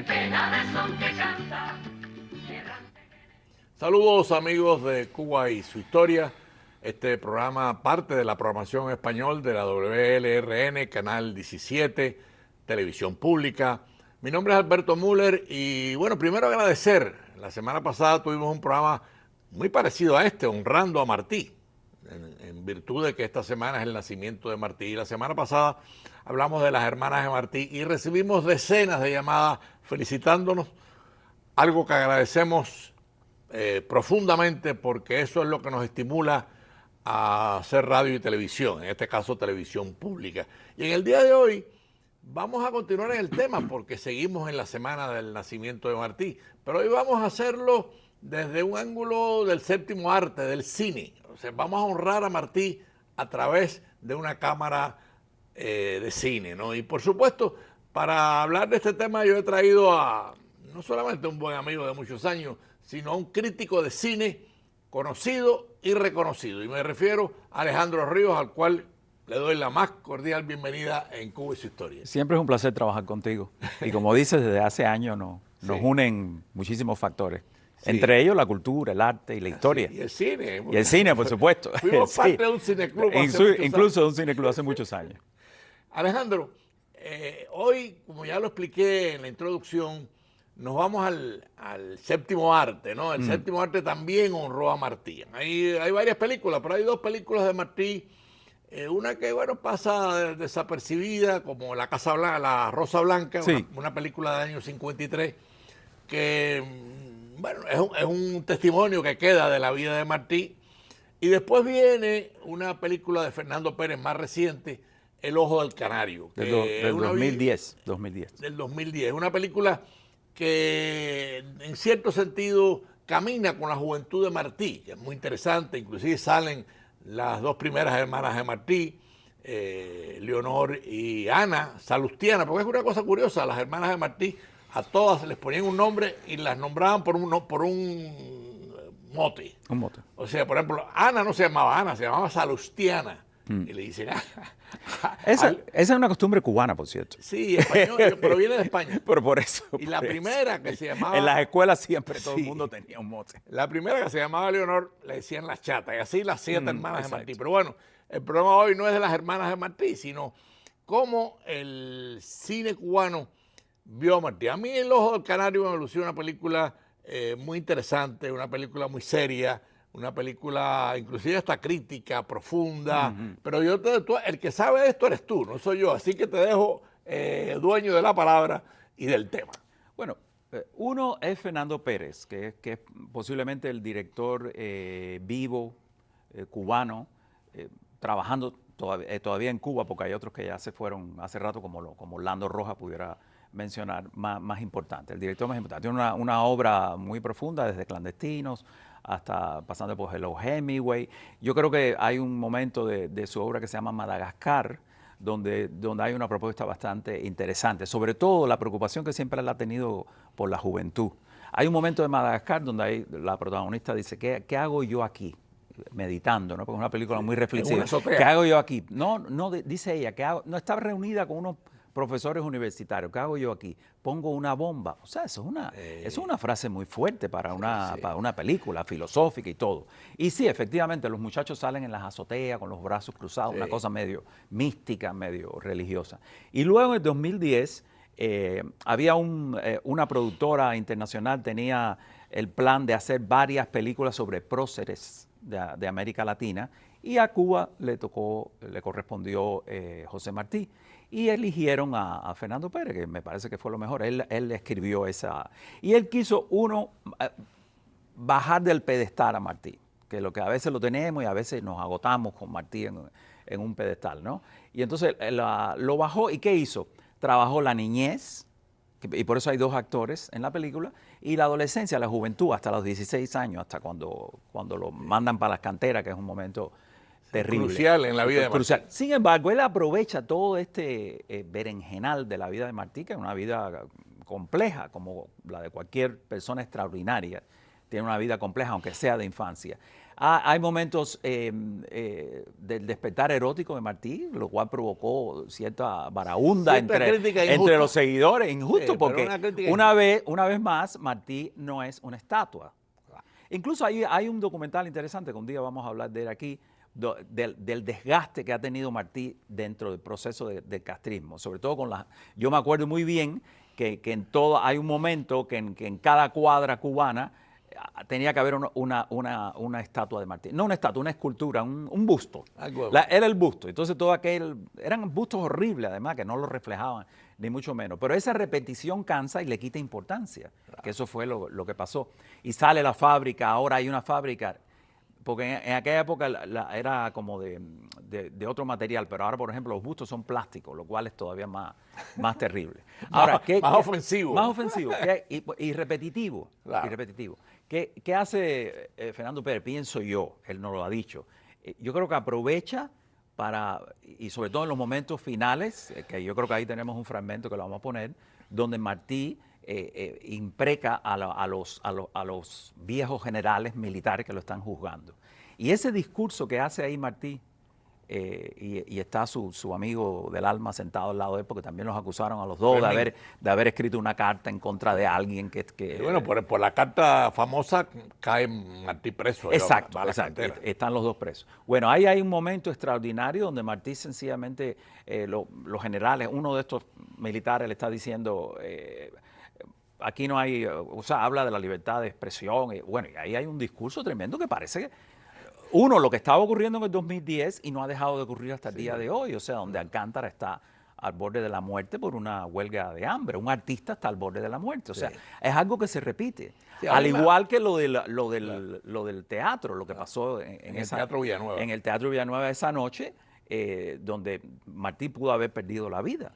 pena de son que canta. Saludos amigos de Cuba y su historia. Este programa parte de la programación en español de la WLRN, Canal 17, Televisión Pública. Mi nombre es Alberto Müller y bueno, primero agradecer. La semana pasada tuvimos un programa muy parecido a este, honrando a Martí, en virtud de que esta semana es el nacimiento de Martí. Y la semana pasada hablamos de las hermanas de Martí y recibimos decenas de llamadas felicitándonos, algo que agradecemos profundamente porque eso es lo que nos estimula a hacer radio y televisión, en este caso televisión pública. Y en el día de hoy vamos a continuar en el tema porque seguimos en la semana del nacimiento de Martí, pero hoy vamos a hacerlo desde un ángulo del séptimo arte, del cine. O sea, vamos a honrar a Martí a través de una cámara de cine, ¿no? Y por supuesto, para hablar de este tema yo he traído a no solamente un buen amigo de muchos años, sino a un crítico de cine conocido y reconocido. Y me refiero a Alejandro Ríos, al cual le doy la más cordial bienvenida en Cuba y su historia. Siempre es un placer trabajar contigo. Y como dices, desde hace años nos unen muchísimos factores. Sí. Entre ellos la cultura, el arte y la historia. Sí, y el cine. Y el cine, por supuesto. Fuimos parte de un cineclub incluso de un cineclub hace muchos años. Alejandro, hoy, como ya lo expliqué en la introducción, nos vamos al séptimo arte, ¿no? El séptimo arte también honró a Martí. Hay varias películas, pero hay dos películas de Martí. Una que, bueno, pasa desapercibida, como La Casa Blanca, La Rosa Blanca, sí. una película del año 53, que, bueno, es un testimonio que queda de la vida de Martí. Y después viene una película de Fernando Pérez más reciente, El Ojo del Canario. Del 2010. Del 2010. Una película que en cierto sentido camina con la juventud de Martí, que es muy interesante. Inclusive salen las dos primeras hermanas de Martí, Leonor y Ana Salustiana, porque es una cosa curiosa, las hermanas de Martí a todas les ponían un nombre y las nombraban por un mote. Un mote. O sea, por ejemplo, Ana no se llamaba Ana, se llamaba Salustiana. Y le dicen... Esa es una costumbre cubana, por cierto. Sí, español, pero viene de España. Pero por eso. Y la primera que se llamaba... En las escuelas siempre todo el mundo tenía un mote. La primera que se llamaba Leonor le decían la chata, y así las 7 hermanas de Martí. Pero bueno, el programa hoy no es de las hermanas de Martí, sino cómo el cine cubano vio a Martí. A mí El Ojo del Canario me lució una película muy interesante, una película muy seria, una película inclusive hasta crítica, profunda, pero el que sabe de esto eres tú, no soy yo, así que te dejo dueño de la palabra y del tema. Bueno, uno es Fernando Pérez, que es posiblemente el director vivo cubano, trabajando todavía en Cuba, porque hay otros que ya se fueron hace rato, como Lando Rojas pudiera mencionar, más importante, el director más importante. Tiene una obra muy profunda, desde Clandestinos hasta pasando por Hello Hemingway. Yo creo que hay un momento de su obra que se llama Madagascar, donde hay una propuesta bastante interesante, sobre todo la preocupación que siempre él ha tenido por la juventud. Hay un momento de Madagascar donde la protagonista dice, ¿qué hago yo aquí? Meditando, ¿no? Porque es una película muy reflexiva. ¿Qué hago yo aquí? No, dice ella, no está reunida con unos profesores universitarios. ¿Qué hago yo aquí? Pongo una bomba. O sea, eso es una frase muy fuerte para una película filosófica y todo. Y sí, efectivamente, los muchachos salen en las azoteas con los brazos cruzados, una cosa medio mística, medio religiosa. Y luego en 2010 había una productora internacional, tenía el plan de hacer varias películas sobre próceres de América Latina, y a Cuba le correspondió José Martí. Y eligieron a Fernando Pérez, que me parece que fue lo mejor. Él escribió esa... Y él quiso, bajar del pedestal a Martí, que lo que a veces lo tenemos y a veces nos agotamos con Martí en un pedestal, ¿no? Y entonces lo bajó, ¿y qué hizo? Trabajó la niñez, y por eso hay dos actores en la película, y la adolescencia, la juventud, hasta los 16 años, hasta cuando lo mandan para las canteras, que es un momento terrible. Crucial en la vida de Martí. Sin embargo, él aprovecha todo este berenjenal de la vida de Martí, que es una vida compleja, como la de cualquier persona extraordinaria. Tiene una vida compleja, aunque sea de infancia. Hay momentos del despertar erótico de Martí, lo cual provocó cierta barahunda Cierta crítica injusta. entre los seguidores, injusto, pero porque una crítica una vez más, Martí no es una estatua. Incluso hay un documental interesante, que un día vamos a hablar de él aquí, del desgaste que ha tenido Martí dentro del proceso del castrismo, sobre todo con yo me acuerdo muy bien que en todo hay un momento que en cada cuadra cubana tenía que haber una estatua de Martí. No una estatua, una escultura, un busto. Era el busto. Entonces eran bustos horribles además, que no lo reflejaban, ni mucho menos. Pero esa repetición cansa y le quita importancia, que eso fue lo que pasó. Y sale la fábrica, ahora hay una fábrica, porque en aquella época era como de otro material, pero ahora, por ejemplo, los bustos son plásticos, lo cual es todavía más terrible. Ahora, más ofensivo. Más ofensivo y repetitivo. Claro. Y repetitivo. ¿Qué hace Fernando Pérez? Pienso yo, él no lo ha dicho. Yo creo que aprovecha y sobre todo en los momentos finales, que yo creo que ahí tenemos un fragmento que lo vamos a poner, donde Martí impreca a los viejos generales militares que lo están juzgando. Y ese discurso que hace ahí Martí, y está su amigo del alma sentado al lado de él, porque también los acusaron a los dos de haber escrito una carta en contra de alguien que y bueno, por la carta famosa cae Martí preso. Exacto. Están los dos presos. Bueno, ahí hay un momento extraordinario donde Martí sencillamente, los generales, uno de estos militares le está diciendo... aquí no hay, o sea, habla de la libertad de expresión, y bueno, y ahí hay un discurso tremendo que parece lo que estaba ocurriendo en el 2010 y no ha dejado de ocurrir hasta el día de hoy, o sea, donde Alcántara está al borde de la muerte por una huelga de hambre, un artista está al borde de la muerte, o sea, es algo que se repite, al igual que lo del teatro, lo que pasó en el Teatro Villanueva. En el Teatro Villanueva esa noche, donde Martí pudo haber perdido la vida.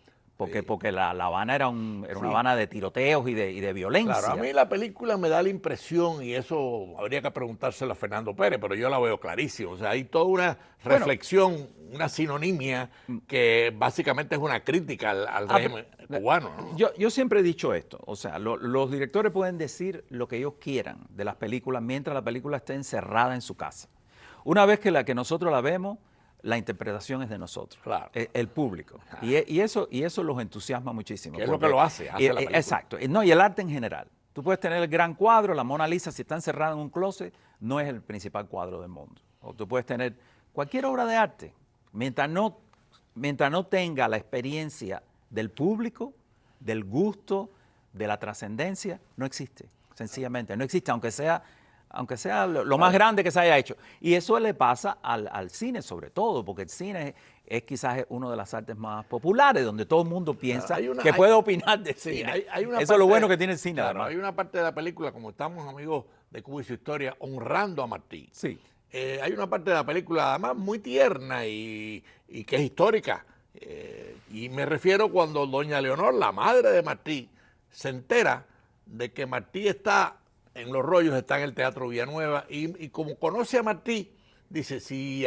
Porque la Habana era una Habana de tiroteos y de violencia. Claro, a mí la película me da la impresión, y eso habría que preguntárselo a Fernando Pérez, pero yo la veo clarísimo. O sea, hay toda una reflexión, una sinonimia que básicamente es una crítica al régimen cubano, ¿no? Yo siempre he dicho esto, o sea, los directores pueden decir lo que ellos quieran de las películas mientras la película esté encerrada en su casa. Una vez que nosotros la vemos, la interpretación es de nosotros, claro. El público. Y eso los entusiasma muchísimo. Que es lo que lo hace la película. Exacto. No, y el arte en general. Tú puedes tener el gran cuadro, la Mona Lisa, si está encerrada en un closet, no es el principal cuadro del mundo. O tú puedes tener cualquier obra de arte, mientras no tenga la experiencia del público, del gusto, de la trascendencia, no existe. Sencillamente, no existe, aunque sea lo más grande que se haya hecho. Y eso le pasa al cine sobre todo, porque el cine es quizás una de las artes más populares, donde todo el mundo piensa que puede opinar de cine. Eso es lo bueno que tiene el cine. Claro, además. Hay una parte de la película, como estamos amigos de Cuba y su historia, honrando a Martí. Sí. Hay una parte de la película además muy tierna y que es histórica. Y me refiero cuando doña Leonor, la madre de Martí, se entera de que Martí está en Los Rollos, está en el Teatro Villanueva, y como conoce a Martí, dice, si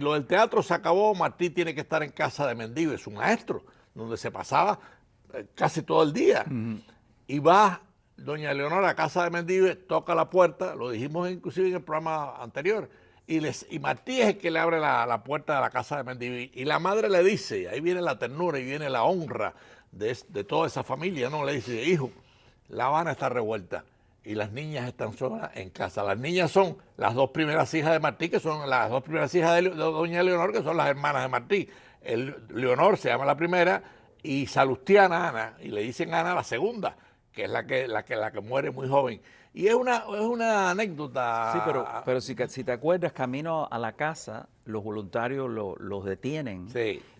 lo del teatro se acabó, Martí tiene que estar en casa de Mendive, su maestro, donde se pasaba casi todo el día. Y va doña Leonor a casa de Mendive, toca la puerta, lo dijimos inclusive en el programa anterior, y Martí es el que le abre la puerta de la casa de Mendive, y la madre le dice, ahí viene la ternura y viene la honra de toda esa familia, ¿no? Le dice, hijo, La Habana está revuelta y las niñas están solas en casa. Las niñas son las dos primeras hijas de Martí, que son las dos primeras hijas de doña Leonor, que son las hermanas de Martí. Leonor se llama la primera y Salustiana Ana, y le dicen Ana la segunda, que es la que muere muy joven. Y es una anécdota. Sí, pero si te acuerdas, camino a la casa, los voluntarios los detienen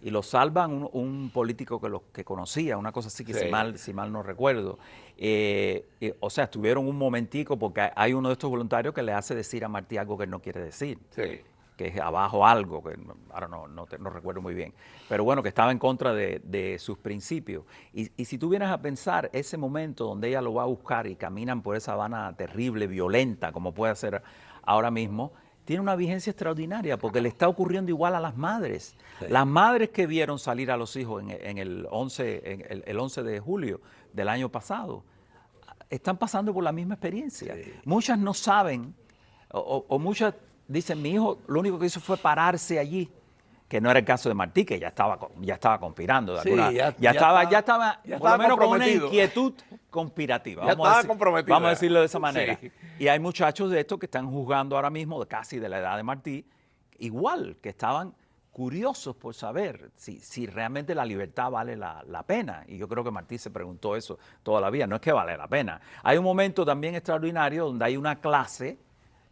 y los salvan un político que conocía, una cosa así que si mal no recuerdo. O sea, estuvieron un momentico porque hay uno de estos voluntarios que le hace decir a Martí algo que él no quiere decir. Sí. Que es abajo algo, que ahora no recuerdo muy bien, pero bueno, que estaba en contra de sus principios. Y si tú vienes a pensar ese momento donde ella lo va a buscar y caminan por esa Habana terrible, violenta, como puede ser ahora mismo, tiene una vigencia extraordinaria, porque le está ocurriendo igual a las madres. Sí. Las madres que vieron salir a los hijos en el 11 de julio del año pasado, están pasando por la misma experiencia. Sí. Muchas no saben, o muchas dicen, mi hijo lo único que hizo fue pararse allí, que no era el caso de Martí, que ya estaba conspirando. De Sí, alguna, ya estaba por lo menos con una comprometido. inquietud conspirativa. Ya estaba comprometido. Vamos a decirlo de esa manera. Sí. Y hay muchachos de estos que están juzgando ahora mismo, casi de la edad de Martí, igual, que estaban curiosos por saber si realmente la libertad vale la pena. Y yo creo que Martí se preguntó eso toda la vida, no es que vale la pena. Hay un momento también extraordinario donde hay una clase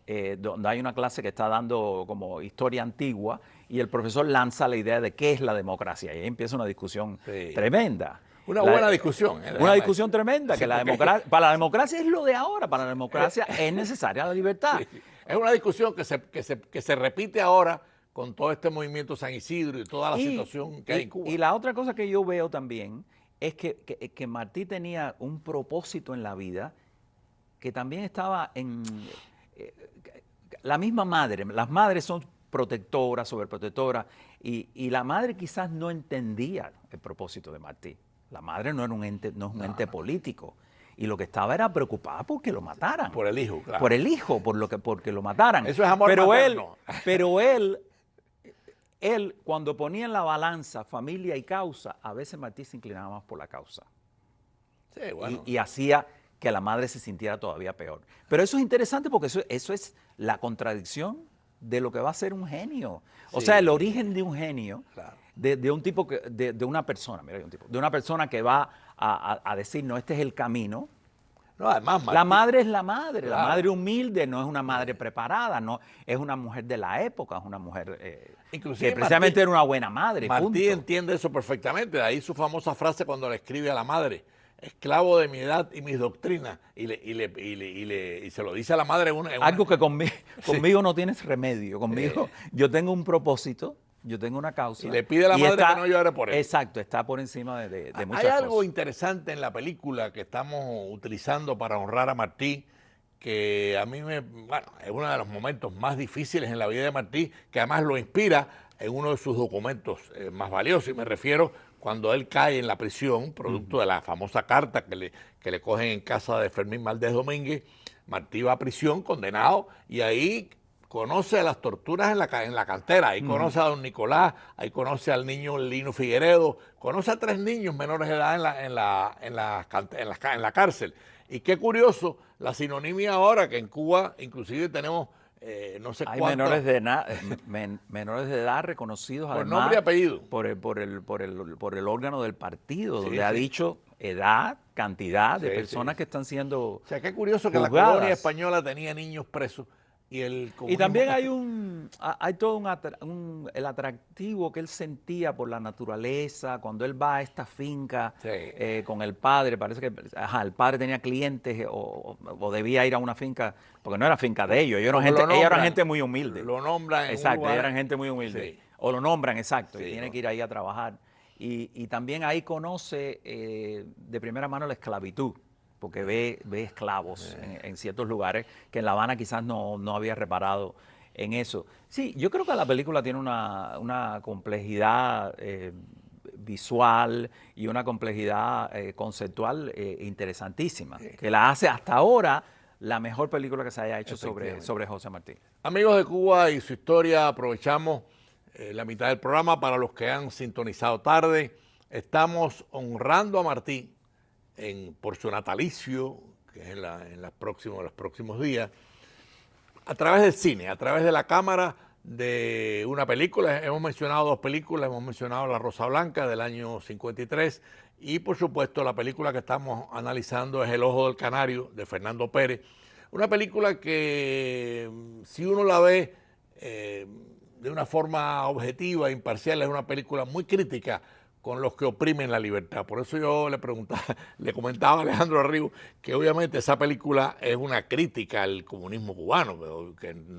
que está dando como historia antigua y el profesor lanza la idea de qué es la democracia. Y ahí empieza una discusión tremenda. Una buena discusión. Una discusión tremenda, Sí, que para la democracia es lo de ahora, para la democracia es necesaria la libertad. Sí. Es una discusión que se repite ahora con todo este movimiento San Isidro y toda la situación que hay en Cuba. Y la otra cosa que yo veo también es que Martí tenía un propósito en la vida que también estaba en la misma madre. Las madres son protectoras, sobreprotectoras, y la madre quizás no entendía el propósito de Martí. La madre no es un ente político. Y lo que estaba era preocupada porque lo mataran. Por el hijo, claro. Por el hijo, porque lo mataran. Eso es amor materno. Pero él, cuando ponía en la balanza familia y causa, a veces Martí se inclinaba más por la causa. Sí, bueno. Y hacía que la madre se sintiera todavía peor. Pero eso es interesante porque eso es la contradicción de lo que va a ser un genio. O sea, el origen de un genio, Claro. de un tipo, de una persona, mira, de una persona que va a decir, no, este es el camino. No, además, La madre es la madre, Claro. la madre humilde, no es una madre preparada, no es una mujer de la época, es una mujer Inclusive que precisamente Martí- era una buena madre. Martí punto. entiende eso perfectamente. De ahí su famosa frase cuando le escribe a la madre: esclavo de mi edad y mis doctrinas. Y se lo dice a la madre Algo que conmigo no tienes remedio. Conmigo yo tengo un propósito, yo tengo una causa. Y le pide a la madre que no llore por él. Exacto, está por encima de muchas Hay cosas. algo interesante en la película que estamos utilizando para honrar a Martí, que a mí es uno de los momentos más difíciles en la vida de Martí, que además lo inspira en uno de sus documentos más valiosos, y me refiero cuando él cae en la prisión, producto de la famosa carta que le cogen en casa de Fermín Valdés Domínguez. Martí va a prisión, condenado, y ahí conoce las torturas en la cantera, ahí conoce a don Nicolás, ahí conoce al niño Lino Figueredo, conoce a 3 niños menores de edad en la cárcel. Y qué curioso, la sinonimia ahora que en Cuba inclusive tenemos no sé Hay cuántos... menores de edad reconocidos Por además nombre y apellido. por el órgano del partido, Sí, donde ha sí. dicho edad, cantidad de Sí, personas sí. que están siendo O sea, qué curioso que la juzgadas. colonia española tenía niños presos y el Y comunismo... también hay todo el atractivo que él sentía por la naturaleza, cuando él va a esta finca Sí. con el padre, parece que el padre tenía clientes o debía ir a una finca, porque no era finca de ellos, ellos eran gente muy humilde. Lo nombran en un Exacto, lugar- eran gente muy humilde. Sí. O lo nombran, exacto, Sí, y tiene no. que ir ahí a trabajar. Y también ahí conoce de primera mano la esclavitud, porque ve esclavos en ciertos lugares que en La Habana quizás no había reparado en eso. Sí, yo creo que la película tiene una complejidad visual y una complejidad conceptual interesantísima, que la hace hasta ahora la mejor película que se haya hecho sobre José Martí. Amigos de Cuba y su historia, aprovechamos la mitad del programa para los que han sintonizado tarde. Estamos honrando a Martí por su natalicio, que es en los próximos días, a través del cine, a través de la cámara de una película. Hemos mencionado 2 películas, hemos mencionado La Rosa Blanca del año 53 y por supuesto la película que estamos analizando es El Ojo del Canario de Fernando Pérez. Una película que si uno la ve de una forma objetiva, imparcial, es una película muy crítica con los que oprimen la libertad. Por eso yo le comentaba a Alejandro Arrigo que obviamente esa película es una crítica al comunismo cubano,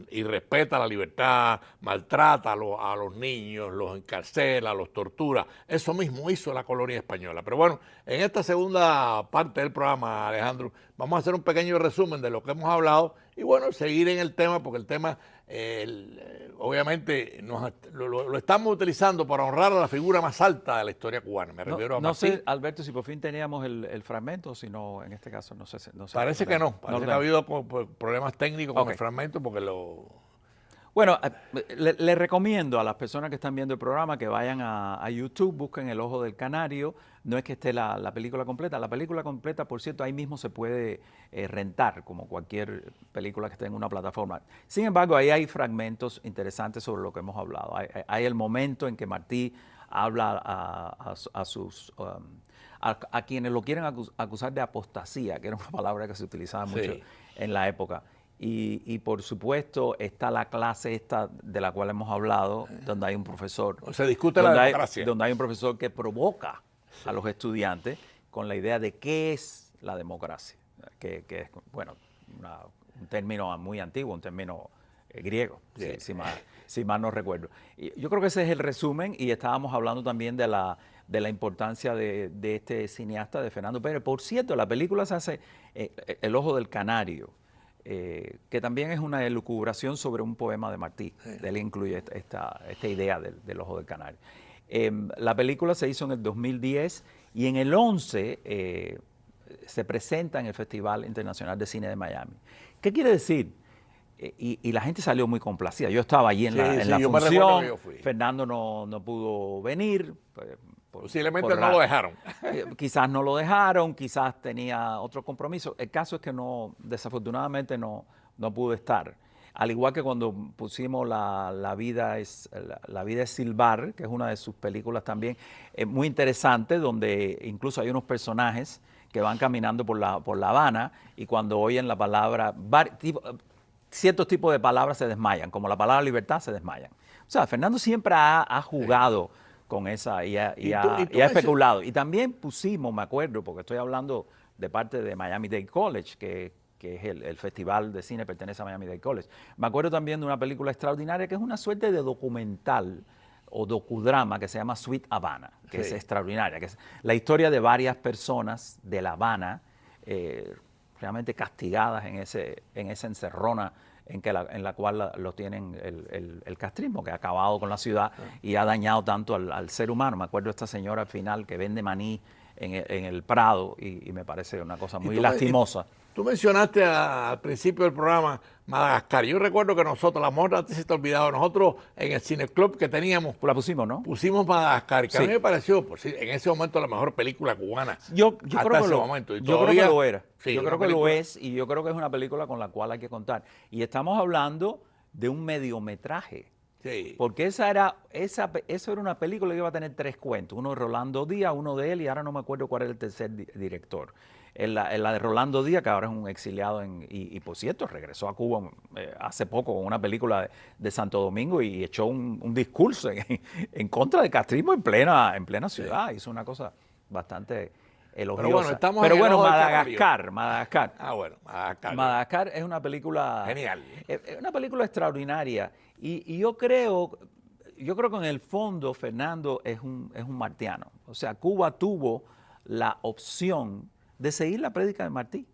y respeta la libertad, maltrata a los niños, los encarcela, los tortura. Eso mismo hizo la colonia española. Pero bueno, en esta segunda parte del programa, Alejandro, vamos a hacer un pequeño resumen de lo que hemos hablado y bueno, seguir en el tema, porque el tema obviamente lo estamos utilizando para honrar a la figura más alta de la historia cubana. Me refiero a No Martí. sé, Alberto, si por fin teníamos el fragmento, si no, en este caso, no sé. Parece que no, parece que ha habido problemas técnicos con Ok. el fragmento porque Bueno, le recomiendo a las personas que están viendo el programa que vayan a YouTube, busquen El Ojo del Canario. No es que esté la película completa. La película completa, por cierto, ahí mismo se puede rentar, como cualquier película que esté en una plataforma. Sin embargo, ahí hay fragmentos interesantes sobre lo que hemos hablado. Hay el momento en que Martí habla a quienes lo quieren acusar de apostasía, que era una palabra que se utilizaba mucho en la época. Y por supuesto está la clase esta de la cual hemos hablado, donde hay un profesor. Se discute la democracia. Donde hay un profesor que provoca a los estudiantes con la idea de qué es la democracia, que es, bueno, un término muy antiguo, un término griego, si mal no recuerdo. Y yo creo que ese es el resumen, y estábamos hablando también de la importancia de este cineasta, de Fernando Pérez. Por cierto, la película se hace El Ojo del Canario, que también es una elucubración sobre un poema de Martí. Él incluye esta idea del Ojo del Canario. La película se hizo en el 2010 y en el 11 se presenta en el Festival Internacional de Cine de Miami. ¿Qué quiere decir? Y la gente salió muy complacida. Yo estaba allí en la función. Fernando no pudo venir. Posiblemente no lo dejaron. Quizás no lo dejaron, quizás tenía otro compromiso. El caso es que desafortunadamente no pudo estar. Al igual que cuando pusimos La vida es silbar, que es una de sus películas también, muy interesante, donde incluso hay unos personajes que van caminando por La Habana y cuando oyen la palabra, ciertos tipos de palabras se desmayan, como la palabra libertad se desmayan. O sea, Fernando siempre ha jugado con esa y ha especulado. Y también pusimos, me acuerdo, porque estoy hablando de parte de Miami-Dade College, que es el festival de cine, pertenece a Miami-Dade College. Me acuerdo también de una película extraordinaria que es una suerte de documental o docudrama que se llama Sweet Havana, que es extraordinaria, que es la historia de varias personas de La Habana realmente castigadas en esa encerrona en la cual lo tienen el castrismo, que ha acabado con la ciudad y ha dañado tanto al ser humano. Me acuerdo de esta señora al final que vende maní en el Prado y me parece una cosa muy lastimosa. Tú mencionaste al principio del programa Madagascar. Yo recuerdo que nosotros, la morra antes se te ha olvidado, nosotros en el cineclub que teníamos, pues la pusimos, ¿no? Pusimos Madagascar, que a mí me pareció, en ese momento, la mejor película cubana. Yo creo que lo era. Sí, yo creo que lo es, y yo creo que es una película con la cual hay que contar. Y estamos hablando de un mediometraje. Sí. Porque esa era una película que iba a tener 3 cuentos. Uno de Rolando Díaz, uno de él, y ahora no me acuerdo cuál era el tercer director. La de Rolando Díaz, que ahora es un exiliado y por cierto, regresó a Cuba hace poco con una película de Santo Domingo y echó un discurso en contra del castrismo en plena ciudad. Hizo una cosa bastante elogiosa. Pero bueno, Madagascar. Ah, bueno, Madagascar. Madagascar es una película... Genial. Es una película extraordinaria. Y yo creo que en el fondo Fernando es un martiano. O sea, Cuba tuvo la opción de seguir la prédica de Martí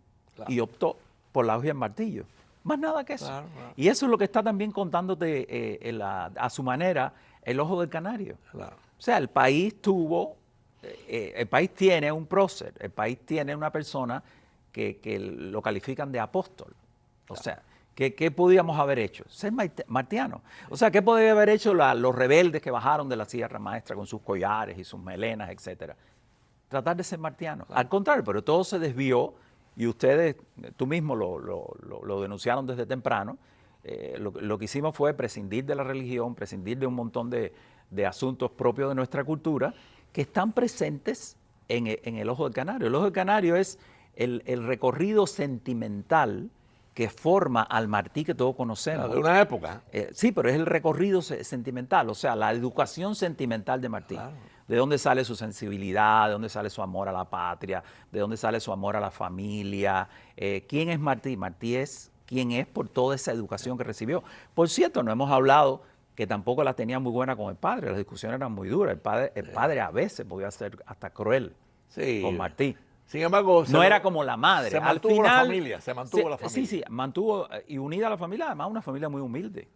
y optó por la hoja y el martillo. Más nada que eso. Claro. Y eso es lo que está también contándote a su manera El Ojo del Canario. Claro. O sea, el país tiene un prócer, el país tiene una persona que lo califican de apóstol. O sea, ¿qué podíamos haber hecho? Ser martiano. O sea, ¿qué podían haber hecho los rebeldes que bajaron de la Sierra Maestra con sus collares y sus melenas, etcétera? Tratar de ser martiano. Claro. Al contrario, pero todo se desvió y ustedes, tú mismo lo denunciaron desde temprano. Lo que hicimos fue prescindir de la religión, prescindir de un montón de asuntos propios de nuestra cultura que están presentes en El Ojo del Canario. El Ojo del Canario es el recorrido sentimental que forma al Martí que todos conocemos. De una época. Sí, pero es el recorrido sentimental, o sea, la educación sentimental de Martí. Claro. De dónde sale su sensibilidad, de dónde sale su amor a la patria, de dónde sale su amor a la familia. ¿Quién es Martí? Martí es quien es por toda esa educación que recibió. Por cierto, no hemos hablado que tampoco la tenía muy buena con el padre, las discusiones eran muy duras. El padre a veces podía ser hasta cruel con Martí. Sin embargo, no era como la madre. Se mantuvo la familia, se mantuvo la familia. Sí, mantuvo y unida a la familia, además una familia muy humilde.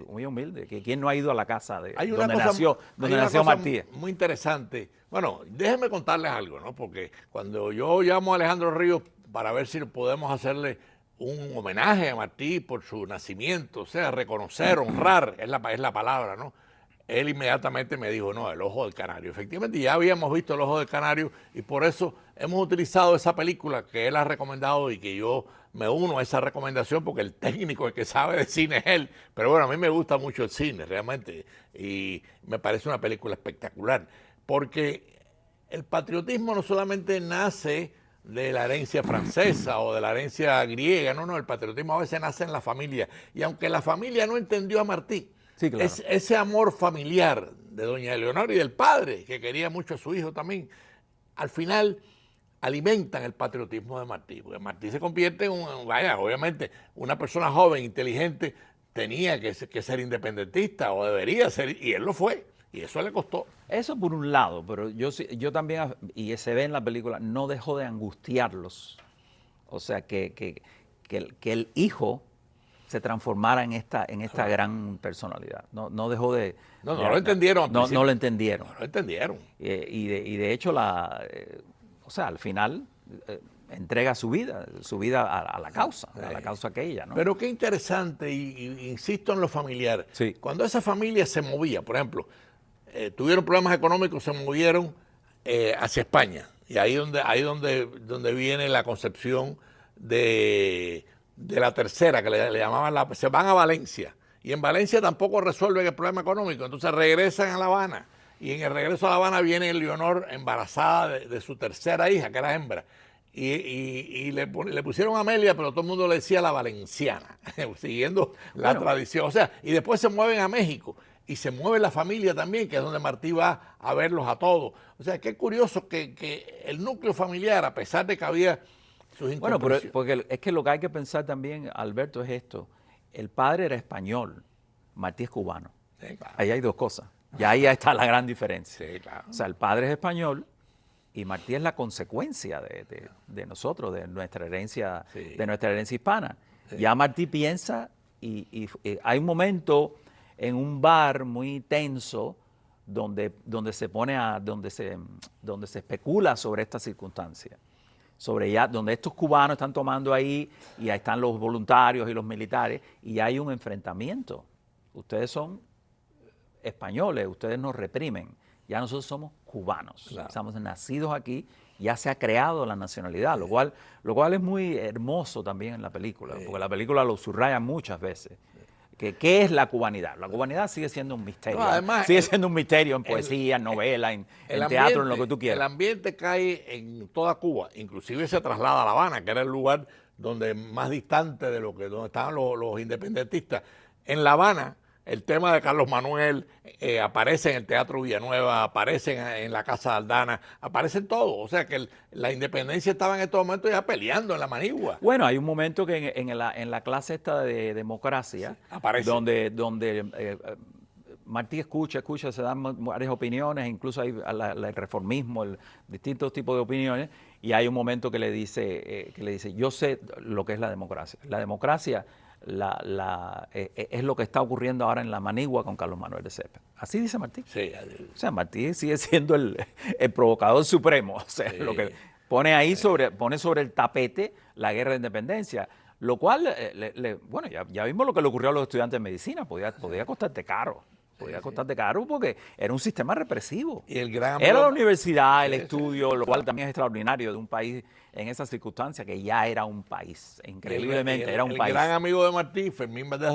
Muy humilde. ¿Quién no ha ido a la casa donde nació Martí? Muy interesante. Bueno, déjenme contarles algo, ¿no? Porque cuando yo llamo a Alejandro Ríos para ver si podemos hacerle un homenaje a Martí por su nacimiento, o sea, reconocer, honrar, es la palabra, ¿no? Él inmediatamente me dijo, no, El Ojo del Canario. Efectivamente, ya habíamos visto El Ojo del Canario y por eso hemos utilizado esa película que él ha recomendado y que yo me uno a esa recomendación porque el técnico, el que sabe de cine es él. Pero bueno, a mí me gusta mucho el cine, realmente, y me parece una película espectacular, porque el patriotismo no solamente nace de la herencia francesa o de la herencia griega, no, el patriotismo a veces nace en la familia. Y aunque la familia no entendió a Martí, Sí, claro. ese amor familiar de doña Eleonora y del padre, que quería mucho a su hijo también, al final alimentan el patriotismo de Martí, porque Martí se convierte en obviamente, una persona joven, inteligente, tenía que ser independentista o debería ser, y él lo fue, y eso le costó. Eso por un lado, pero yo también, y se ve en la película, no dejó de angustiarlos. O sea, que el hijo se transformara en esta gran personalidad. No dejó de... No lo entendieron. No lo entendieron. No lo entendieron. Y de hecho, o sea, al final entrega su vida a la causa, a la causa aquella, ¿no? Pero qué interesante, y insisto en lo familiar. Sí. Cuando esa familia se movía, por ejemplo, tuvieron problemas económicos, se movieron hacia España. Y ahí donde viene la concepción de la tercera, que le llamaban se van a Valencia. Y en Valencia tampoco resuelven el problema económico. Entonces regresan a La Habana. Y en el regreso a La Habana viene Leonor embarazada de su tercera hija, que era hembra. Y le pusieron Amelia, pero todo el mundo le decía la valenciana, siguiendo la tradición. O sea, y después se mueven a México. Y se mueve la familia también, que es donde Martí va a verlos a todos. O sea, qué curioso que el núcleo familiar, a pesar de que había sus incomprensiones. Bueno, pero porque es que lo que hay que pensar también, Alberto, es esto. El padre era español, Martí es cubano. Sí, claro. Ahí hay dos cosas. Y ahí está la gran diferencia. Sí, claro. O sea, el padre es español y Martí es la consecuencia de nosotros, de nuestra herencia, de nuestra herencia hispana. Sí. Ya Martí piensa y hay un momento en un bar muy tenso donde se especula sobre esta circunstancia, donde estos cubanos están tomando ahí y ahí están los voluntarios y los militares y hay un enfrentamiento. Ustedes son españoles, ustedes nos reprimen, ya nosotros somos cubanos, claro. Estamos nacidos aquí, ya se ha creado la nacionalidad, lo cual es muy hermoso también en la película, porque la película lo subraya muchas veces. ¿Qué es la cubanidad? La cubanidad sigue siendo un misterio. No, además, sigue siendo un misterio en poesía, en novela, en teatro, en lo que tú quieras. El ambiente cae en toda Cuba, inclusive se traslada a La Habana, que era el lugar más distante de donde estaban los independentistas. En La Habana, el tema de Carlos Manuel aparece en el Teatro Villanueva, aparece en la Casa de Aldana, aparecen todos. O sea que la independencia estaba en estos momentos ya peleando en la Manigua. Bueno, hay un momento que en la clase esta de democracia, sí, aparece. donde Martí escucha, se dan varias opiniones, incluso hay el reformismo, distintos tipos de opiniones, y hay un momento que le dice, yo sé lo que es la democracia. La democracia es lo que está ocurriendo ahora en la Manigua con Carlos Manuel de Céspedes. Así dice Martí. Sí. O sea, Martí sigue siendo el provocador supremo. O sea, sí. Lo que pone ahí pone sobre el tapete la guerra de independencia. Lo cual, bueno, ya vimos lo que le ocurrió a los estudiantes de medicina. Podía costarte caro. Podía costarte caro porque era un sistema represivo. Y el gran era la universidad, el estudio, lo cual también es extraordinario de un país en esa circunstancia que ya era un país, increíblemente era un país. El gran amigo de Martí, Fermín Valdés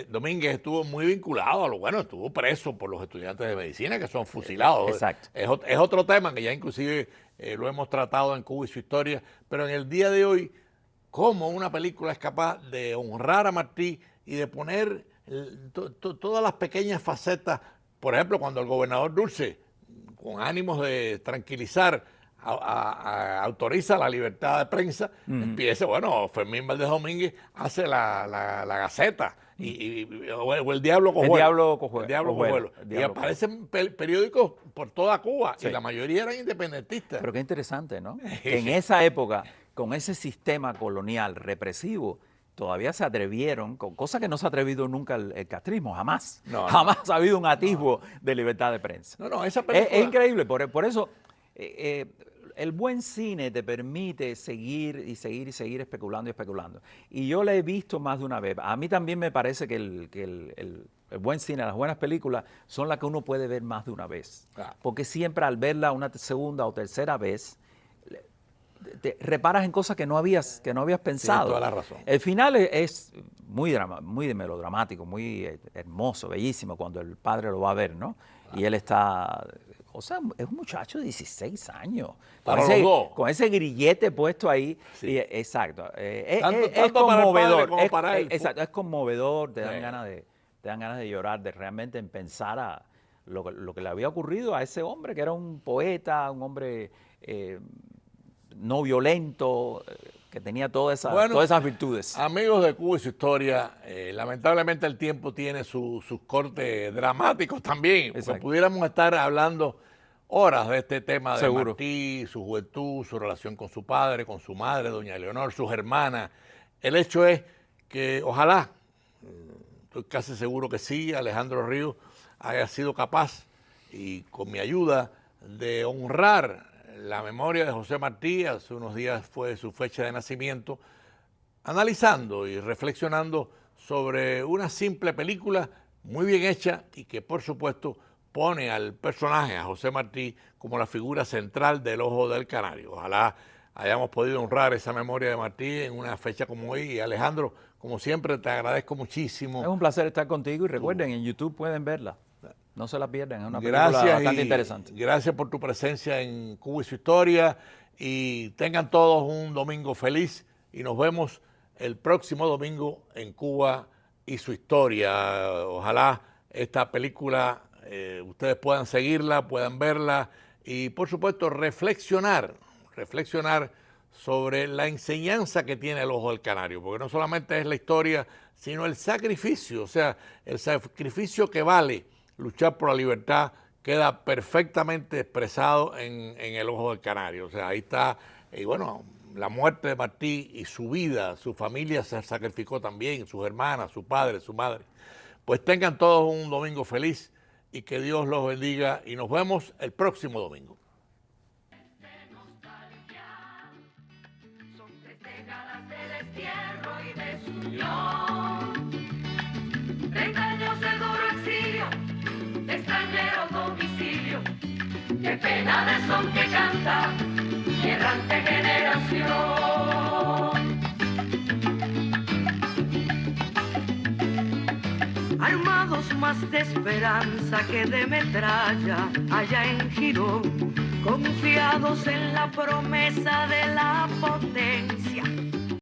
Domínguez, estuvo muy vinculado estuvo preso por los estudiantes de medicina que son fusilados. Exacto. Es otro tema que ya inclusive lo hemos tratado en Cuba y su historia, pero en el día de hoy, cómo una película es capaz de honrar a Martí y de poner todas las pequeñas facetas, por ejemplo, cuando el gobernador Dulce, con ánimos de tranquilizar, autoriza la libertad de prensa, empieza, Fermín Valdés Domínguez hace la Gaceta o el Diablo Cojuelo. Y aparecen periódicos por toda Cuba, sí. Y la mayoría eran independentistas. Pero qué interesante, ¿no? Que en esa época, con ese sistema colonial represivo, todavía se atrevieron, con cosas que no se ha atrevido nunca el castrismo, jamás. Jamás ha habido un atisbo de libertad de prensa. Esa película... Es increíble, por eso el buen cine te permite seguir y seguir y seguir especulando y especulando. Y yo la he visto más de una vez. A mí también me parece que el buen cine, las buenas películas, son las que uno puede ver más de una vez. Claro. Porque siempre al verla una segunda o tercera vez, te reparas en cosas que no habías pensado. toda la razón. El final es muy melodramático, muy hermoso, bellísimo, cuando el padre lo va a ver, ¿no? Y él está, o sea, es un muchacho de 16 años. Para los dos. Con ese grillete puesto ahí. Sí. Y, exacto. Tanto para el padre como para él. Exacto, es conmovedor, te dan Sí. ganas de llorar, de realmente en pensar a lo que le había ocurrido a ese hombre, que era un poeta, un hombre no violento, que tenía todas esas virtudes. Amigos de Cuba y su historia, lamentablemente el tiempo tiene sus cortes dramáticos también. Porque Exacto. pudiéramos estar hablando horas de este tema de Seguro. Martí, su juventud, su relación con su padre, con su madre, doña Leonor, sus hermanas. El hecho es que ojalá, estoy casi seguro que sí, Alejandro Ríos haya sido capaz, y con mi ayuda, de honrar la memoria de José Martí. Hace unos días fue su fecha de nacimiento, analizando y reflexionando sobre una simple película muy bien hecha y que por supuesto pone al personaje, a José Martí, como la figura central del Ojo del Canario. Ojalá hayamos podido honrar esa memoria de Martí en una fecha como hoy. Y Alejandro, como siempre, te agradezco muchísimo. Es un placer estar contigo y recuerden, en YouTube pueden verla. No se la pierdan, es una película Gracias bastante y interesante. gracias por tu presencia en Cuba y su historia, y tengan todos un domingo feliz y nos vemos el próximo domingo en Cuba y su historia. Ojalá esta película ustedes puedan seguirla, puedan verla y por supuesto reflexionar sobre la enseñanza que tiene el Ojo del Canario, porque no solamente es la historia, sino el sacrificio, o sea, el sacrificio que vale luchar por la libertad queda perfectamente expresado en el Ojo del Canario. O sea, ahí está, y bueno, la muerte de Martí y su vida, su familia se sacrificó también, sus hermanas, su padre, su madre. Pues tengan todos un domingo feliz y que Dios los bendiga y nos vemos el próximo domingo. Son 3 décadas de destierro y desunión. 30 años de duro exilio, de extranjero domicilio. Qué pena de son que canta mi errante generación. Armados más de esperanza que de metralla, allá en Girón, confiados en la promesa de la potencia.